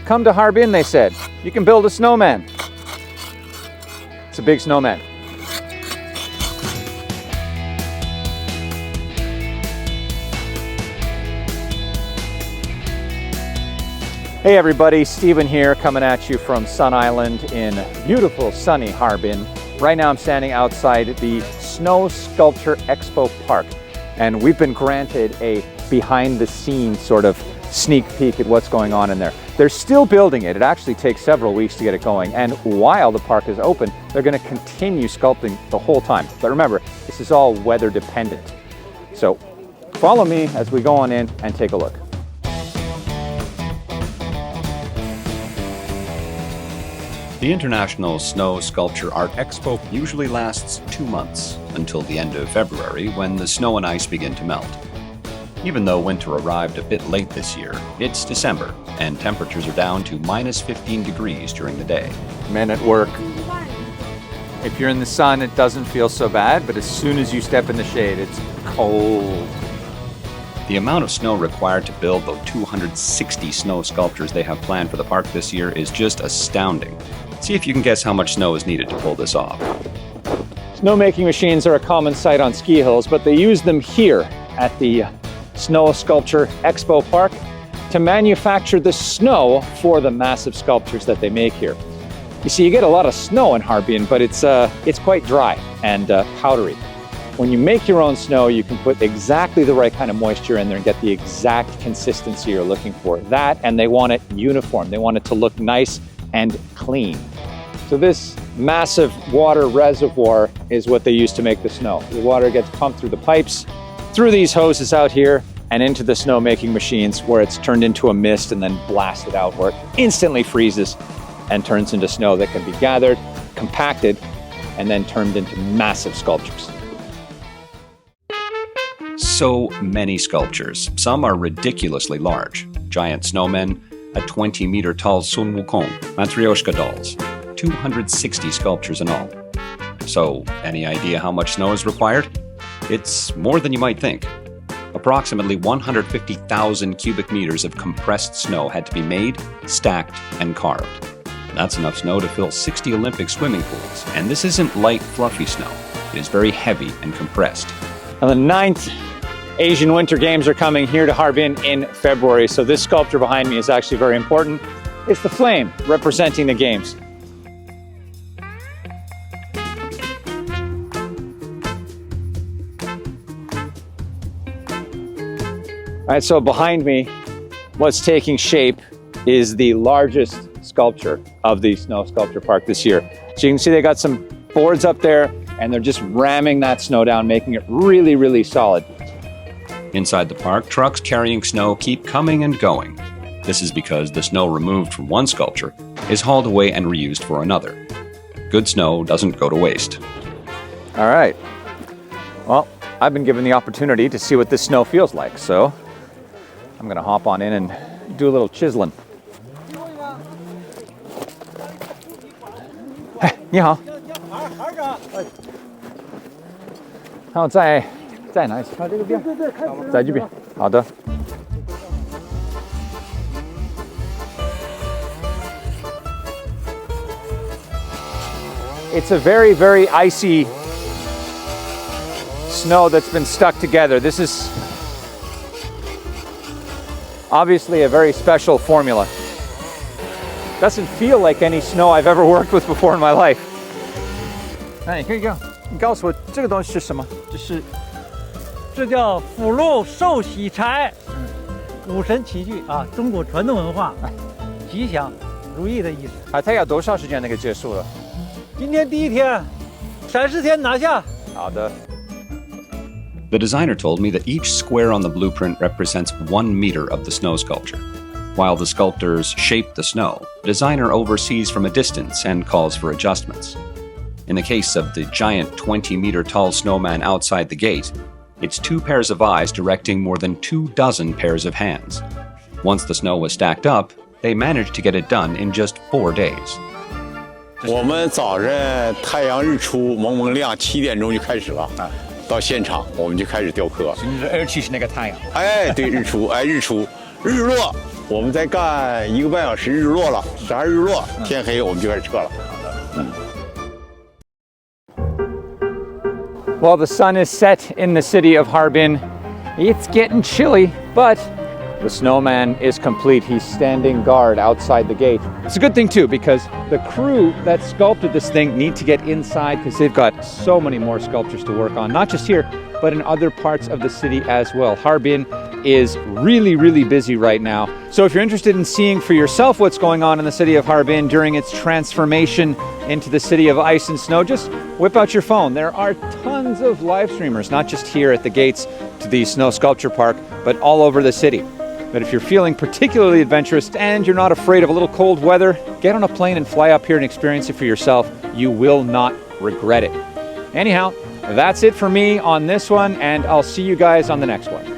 come to Harbin, they said. You can build a snowman. It's a big snowman. Hey everybody, Steven here, coming at you from Sun Island in beautiful sunny Harbin. Right now I'm standing outside the Snow Sculpture Expo Park, and we've been granted a behind the scenes sort of sneak peek at what's going on in there. They're still building it. It actually takes several weeks to get it going, and while the park is open, they're going to continue sculpting the whole time. But remember, this is all weather dependent. So follow me as we go on in and take a look. The International Snow Sculpture Art Expo usually lasts 2 months, until the end of February when the snow and ice begin to melt. Even though winter arrived a bit late this year, it's December, and temperatures are down to minus 15 degrees during the day. Men at work. If you're in the sun, it doesn't feel so bad, but as soon as you step in the shade, it's cold. The amount of snow required to build the 260 snow sculptures they have planned for the park this year is just astounding. See if you can guess how much snow is needed to pull this off. Snowmaking machines are a common sight on ski hills, but they use them here at the Snow Sculpture Expo Park to manufacture the snow for the massive sculptures that they make here. You see, you get a lot of snow in Harbin, but it's quite dry and powdery. When you make your own snow, you can put exactly the right kind of moisture in there and get the exact consistency you're looking for. That, and they want it uniform. They want it to look nice and clean. So this massive water reservoir is what they use to make the snow. The water gets pumped through the pipes, through these hoses out here, and into the snowmaking machines where it's turned into a mist and then blasted out where it instantly freezes and turns into snow that can be gathered, compacted, and then turned into massive sculptures. So many sculptures. Some are ridiculously large. Giant snowmen, a 20-meter tall Sun Wukong, Matryoshka dolls, 260 sculptures in all. So, any idea how much snow is required? It's more than you might think. Approximately 150,000 cubic meters of compressed snow had to be made, stacked, and carved. That's enough snow to fill 60 Olympic swimming pools. And this isn't light, fluffy snow. It is very heavy and compressed. Now, the 9th Asian Winter Games are coming here to Harbin in February, so this sculpture behind me is actually very important. It's the flame representing the games. All right, so behind me, what's taking shape is the largest sculpture of the Snow Sculpture Park this year. So you can see they got some boards up there, and they're just ramming that snow down, making it really, really solid. Inside the park, trucks carrying snow keep coming and going. This is because the snow removed from one sculpture is hauled away and reused for another. Good snow doesn't go to waste. All right. Well, I've been given the opportunity to see what this snow feels like, so I'm gonna hop on in and do a little chiseling. Hey, 你好。好，在哪里？这个边，在这边。好的。It's a very, very icy snow that's been stuck together. This is obviously a very special formula. Doesn't feel like any snow I've ever worked with before in my life. 那你可以你告诉我这个东西是什么？这叫福禄寿喜财，五神齐聚啊，中国传统文化，吉祥如意的意思。它要多少时间那个结束了？今天第一天，30天拿下。好的。The designer told me that each square on the blueprint represents 1 meter of the snow sculpture. While the sculptors shape the snow, the designer oversees from a distance and calls for adjustments. In the case of the giant 20-meter tall snowman outside the gate, it's 2 pairs of eyes directing more than 24 pairs of hands. Once the snow was stacked up, they managed to get it done in just 4 days. 我们早晨太阳日出蒙蒙亮7点钟就开始了，到现场我们就开始雕刻。是那个太阳。哎，对，日出，哎，日出，日落，我们再干1个半小时，日落了，12日落，天黑我们就开始撤了。 Well, the sun is set in the city of Harbin. It's getting chilly, but the snowman is complete. He's standing guard outside the gate. It's a good thing too, because the crew that sculpted this thing need to get inside because they've got so many more sculptures to work on, not just here, but in other parts of the city as well. Harbin is really, really busy right now. So if you're interested in seeing for yourself what's going on in the city of Harbin during its transformation into the city of ice and snow, just whip out your phone. There are tons of live streamers, not just here at the gates to the snow sculpture park, but all over the city. But if you're feeling particularly adventurous and you're not afraid of a little cold weather, get on a plane and fly up here and experience it for yourself. You will not regret it. Anyhow, that's it for me on this one, and I'll see you guys on the next one.